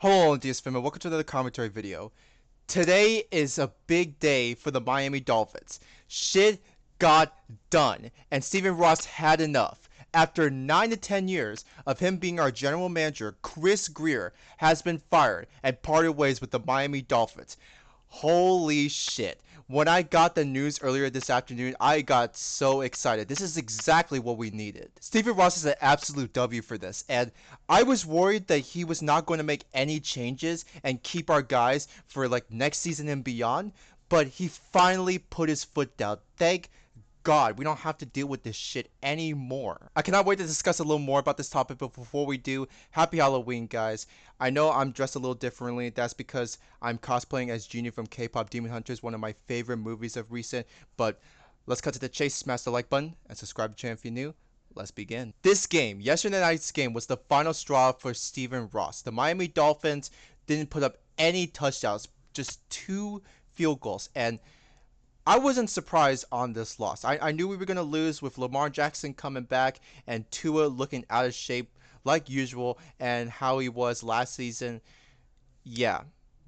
Hello, DS Film, and welcome to another commentary video. Today is a big day for the Miami Dolphins. Shit got done, and Stephen Ross had enough. After 9 to 10 years of him being our general manager, Chris Grier has been fired and parted ways with the Miami Dolphins. Holy shit. When I got the news earlier this afternoon, I got so excited. This is exactly what we needed. Stephen Ross is an absolute W for this, and I was worried that he was not going to make any changes and keep our guys for like next season and beyond, but he finally put his foot down. Thank God, we don't have to deal with this shit anymore. I cannot wait to discuss a little more about this topic, but before we do, happy Halloween, guys. I know I'm dressed a little differently. That's because I'm cosplaying as Genie from K-pop Demon Hunters, one of my favorite movies of recent. But let's cut to the chase. Smash the like button and subscribe to the channel if you're new. Let's begin. This game, yesterday night's game, was the final straw for Stephen Ross. The Miami Dolphins didn't put up any touchdowns, just 2 field goals, and I wasn't surprised on this loss. I knew we were going to lose with Lamar Jackson coming back and Tua looking out of shape like usual and how he was last season. Yeah,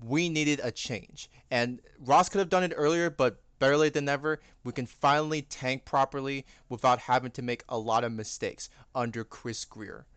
we needed a change. And Ross could have done it earlier, but better late than never. We can finally tank properly without having to make a lot of mistakes under Chris Grier.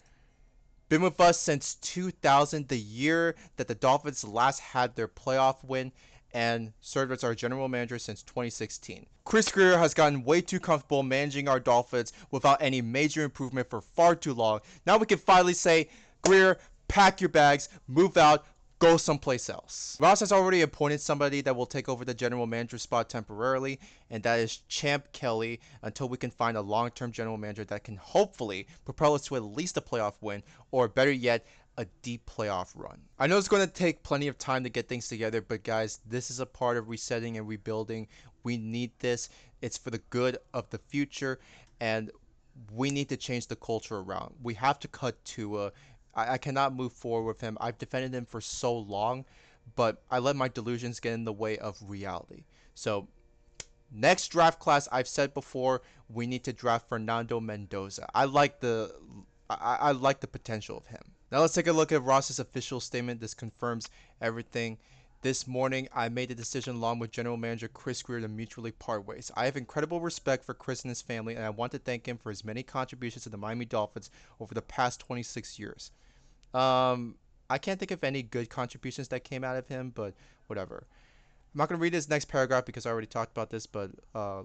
Been with us since 2000, the year that the Dolphins last had their playoff win, and served as our general manager since 2016. Chris Grier has gotten way too comfortable managing our Dolphins without any major improvement for far too long. Now we can finally say, Grier, pack your bags, move out, go someplace else. Ross has already appointed somebody that will take over the general manager spot temporarily, and that is Champ Kelly, until we can find a long-term general manager that can hopefully propel us to at least a playoff win, or better yet, a deep playoff run. I know it's going to take plenty of time to get things together, but guys, this is a part of resetting and rebuilding. We need this. It's for the good of the future, and we need to change the culture around. We have to cut Tua. I cannot move forward with him. I've defended him for so long, but I let my delusions get in the way of reality. So next draft class, I've said before, we need to draft Fernando Mendoza. I like the potential of him. Now let's take a look at Ross's official statement. This confirms everything. This morning, I made the decision along with General Manager Chris Grier to mutually part ways. I have incredible respect for Chris and his family, and I want to thank him for his many contributions to the Miami Dolphins over the past 26 years. I can't think of any good contributions that came out of him, but whatever. I'm not going to read this next paragraph because I already talked about this, but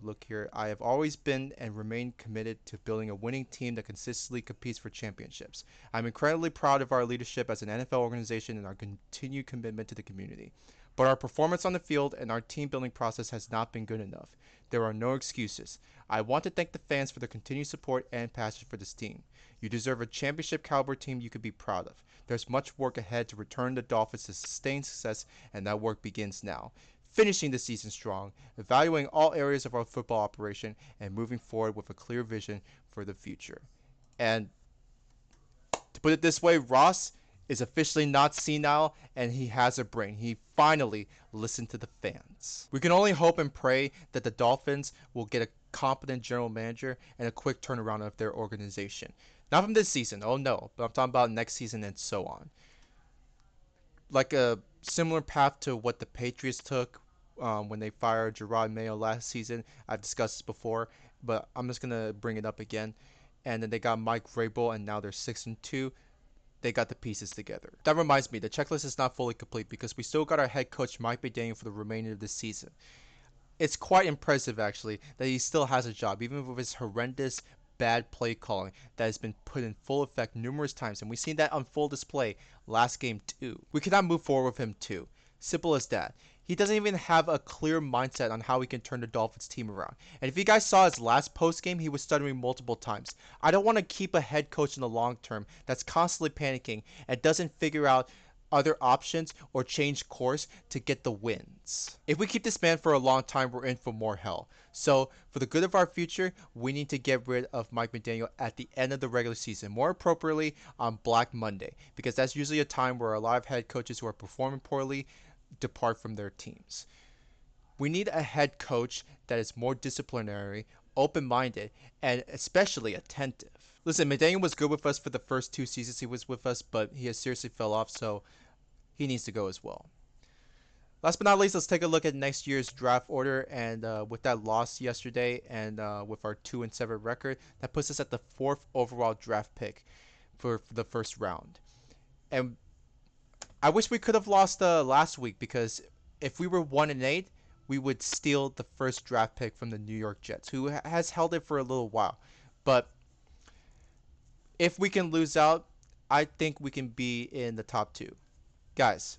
look here. I have always been and remain committed to building a winning team that consistently competes for championships. I'm incredibly proud of our leadership as an NFL organization and our continued commitment to the community. But our performance on the field and our team building process has not been good enough. There are no excuses. I want to thank the fans for their continued support and passion for this team. You deserve a championship caliber team you could be proud of. There's much work ahead to return the Dolphins to sustained success, and that work begins now. Finishing the season strong, evaluating all areas of our football operation, and moving forward with a clear vision for the future. And to put it this way, Ross is officially not senile, and he has a brain. He finally listened to the fans. We can only hope and pray that the Dolphins will get a competent general manager and a quick turnaround of their organization. Not from this season, oh no, but I'm talking about next season and so on. Like a similar path to what the Patriots took when they fired Gerard Mayo last season. I've discussed this before, but I'm just gonna bring it up again. And then they got Mike Vrabel, and now they're 6-2. They got the pieces together. That reminds me, the checklist is not fully complete because we still got our head coach Mike McDaniel for the remainder of the season. It's quite impressive actually that he still has a job, even with his horrendous bad play calling that has been put in full effect numerous times, and we've seen that on full display last game too. We cannot move forward with him too. Simple as that. He doesn't even have a clear mindset on how he can turn the Dolphins team around. And if you guys saw his last post game, he was stuttering multiple times. I don't want to keep a head coach in the long term that's constantly panicking and doesn't figure out other options or change course to get the wins. If we keep this man for a long time, we're in for more hell. So, for the good of our future, we need to get rid of Mike McDaniel at the end of the regular season, more appropriately on Black Monday, because that's usually a time where a lot of head coaches who are performing poorly depart from their teams. We need a head coach that is more disciplinary, open-minded, and especially attentive. Listen, McDaniel was good with us for the first 2 seasons he was with us, but he has seriously fell off, so he needs to go as well. Last but not least, let's take a look at next year's draft order. And with that loss yesterday, and with our 2-7 record, that puts us at the 4th overall draft pick for the first round. And I wish we could have lost last week, because if we were 1-8, we would steal the first draft pick from the New York Jets, who has held it for a little while. But if we can lose out, I think we can be in the top 2. Guys,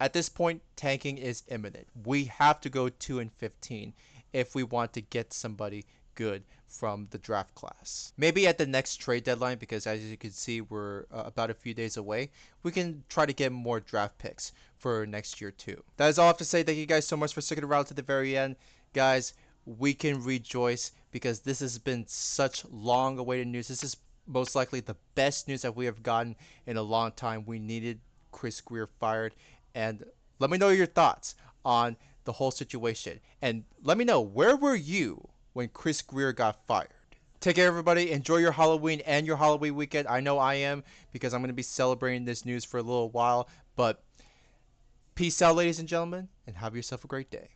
at this point, tanking is imminent. We have to go 2-15 if we want to get somebody good from the draft class. Maybe at the next trade deadline, because as you can see, we're about a few days away, we can try to get more draft picks for next year too. That is all I have to say. Thank you guys so much for sticking around to the very end. Guys, we can rejoice because this has been such long awaited news. This is most likely the best news that we have gotten in a long time. We needed Chris Grier fired. And let me know your thoughts on the whole situation. And let me know, where were you when Chris Grier got fired? Take care, everybody. Enjoy your Halloween and your Halloween weekend. I know I am, because I'm going to be celebrating this news for a little while. But peace out, ladies and gentlemen, and have yourself a great day.